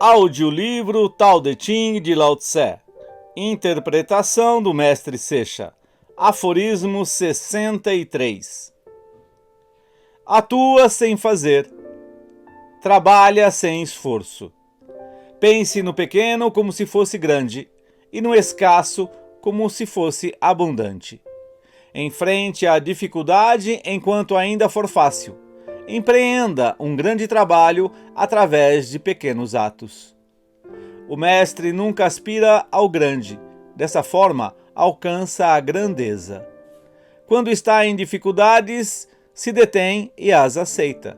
Audiolivro Tao Te Ching de Lao Tse. Interpretação do Mestre Seixas. Aforismo 63. Atua sem fazer. Trabalha sem esforço. Pense no pequeno como se fosse grande, e no escasso como se fosse abundante. Enfrente a dificuldade enquanto ainda for fácil. Empreenda um grande trabalho através de pequenos atos. O mestre nunca aspira ao grande, dessa forma alcança a grandeza. Quando está em dificuldades, se detém e as aceita.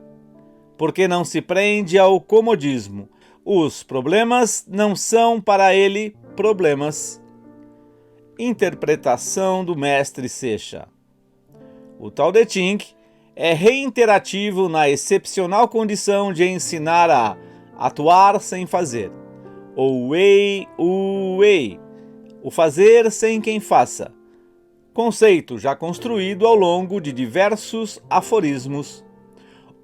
Porque não se prende ao comodismo. Os problemas não são para ele problemas. Interpretação do Mestre Seixas. O Tao Te Ching é reiterativo na excepcional condição de ensinar a atuar sem fazer. O wei, o fazer sem quem faça. Conceito já construído ao longo de diversos aforismos.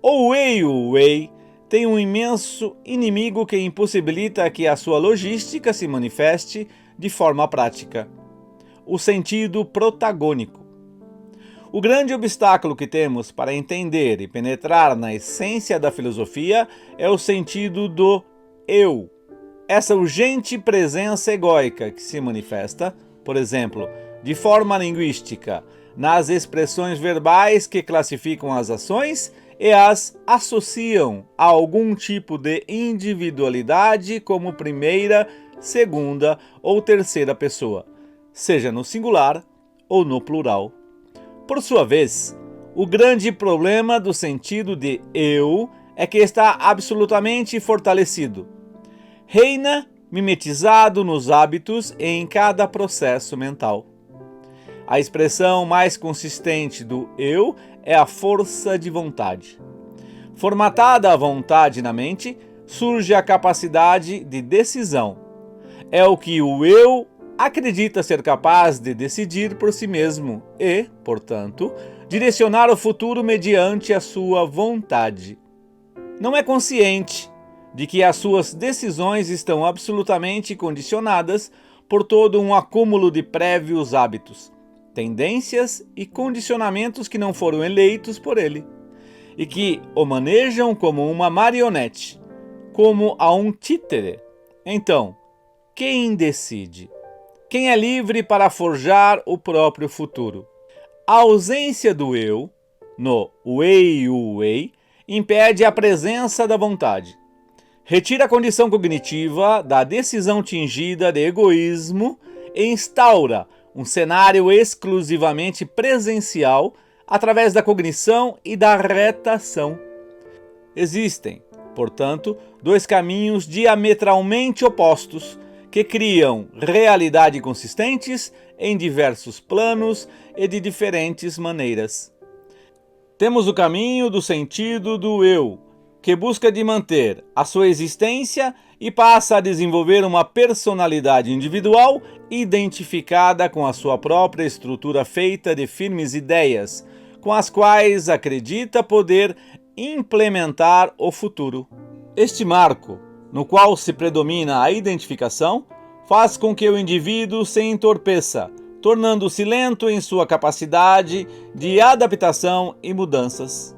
O wei tem um imenso inimigo que impossibilita que a sua logística se manifeste de forma prática. O sentido protagônico. O grande obstáculo que temos para entender e penetrar na essência da filosofia é o sentido do eu. Essa urgente presença egóica que se manifesta, por exemplo, de forma linguística, nas expressões verbais que classificam as ações e as associam a algum tipo de individualidade como primeira, segunda ou terceira pessoa, seja no singular ou no plural. Por sua vez, o grande problema do sentido de eu é que está absolutamente fortalecido. Reina mimetizado nos hábitos e em cada processo mental. A expressão mais consistente do eu é a força de vontade. Formatada a vontade na mente, surge a capacidade de decisão. É o que o eu acredita ser capaz de decidir por si mesmo e, portanto, direcionar o futuro mediante a sua vontade. Não é consciente de que as suas decisões estão absolutamente condicionadas por todo um acúmulo de prévios hábitos, tendências e condicionamentos que não foram eleitos por ele, e que o manejam como uma marionete, como a um títere. Então, quem decide? Quem é livre para forjar o próprio futuro? A ausência do eu, no wei, impede a presença da vontade. Retira a condição cognitiva da decisão tingida de egoísmo e instaura um cenário exclusivamente presencial através da cognição e da retação. Existem, portanto, dois caminhos diametralmente opostos que criam realidade consistentes em diversos planos e de diferentes maneiras. Temos o caminho do sentido do eu, que busca de manter a sua existência e passa a desenvolver uma personalidade individual identificada com a sua própria estrutura feita de firmes ideias, com as quais acredita poder implementar o futuro. Este marco, no qual se predomina a identificação, faz com que o indivíduo se entorpeça, tornando-se lento em sua capacidade de adaptação e mudanças.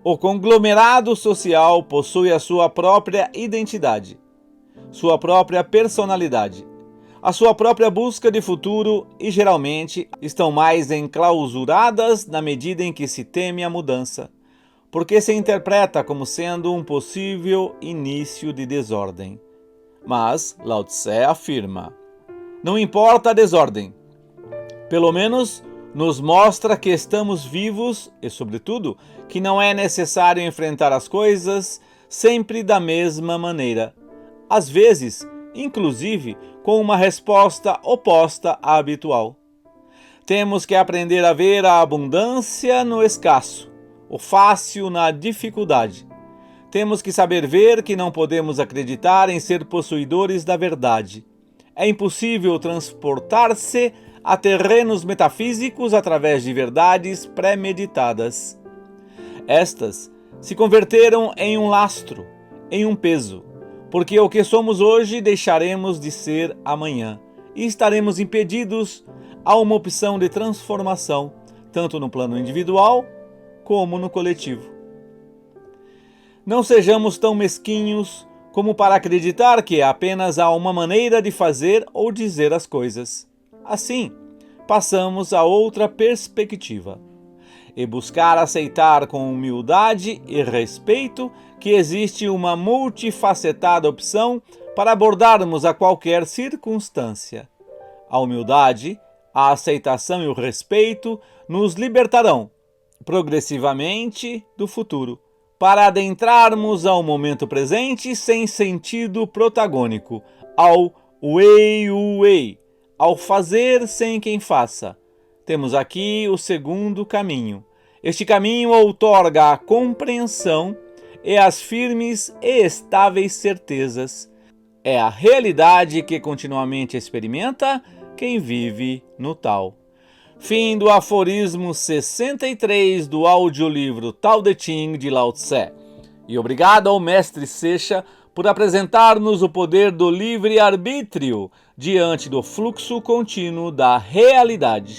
O conglomerado social possui a sua própria identidade, sua própria personalidade, a sua própria busca de futuro e geralmente estão mais enclausuradas na medida em que se teme a mudança, porque se interpreta como sendo um possível início de desordem. Mas Lao Tse afirma: não importa a desordem, pelo menos nos mostra que estamos vivos e, sobretudo, que não é necessário enfrentar as coisas sempre da mesma maneira. Às vezes, inclusive, com uma resposta oposta à habitual. Temos que aprender a ver a abundância no escasso, o fácil na dificuldade. Temos que saber ver que não podemos acreditar em ser possuidores da verdade. É impossível transportar-se a terrenos metafísicos através de verdades premeditadas. Estas se converteram em um lastro, em um peso, porque o que somos hoje deixaremos de ser amanhã e estaremos impedidos a uma opção de transformação, tanto no plano individual como no coletivo. Não sejamos tão mesquinhos como para acreditar que apenas há uma maneira de fazer ou dizer as coisas. Assim, passamos a outra perspectiva e buscar aceitar com humildade e respeito que existe uma multifacetada opção para abordarmos a qualquer circunstância. A humildade, a aceitação e o respeito nos libertarão progressivamente do futuro, para adentrarmos ao momento presente sem sentido protagônico, ao Wei, ao fazer sem quem faça. Temos aqui o segundo caminho. Este caminho outorga a compreensão e as firmes e estáveis certezas. É a realidade que continuamente experimenta quem vive no tal. Fim do aforismo 63 do audiolivro Tao Te Ching de Lao Tse. E obrigado ao mestre Seixas por apresentar-nos o poder do livre-arbítrio diante do fluxo contínuo da realidade.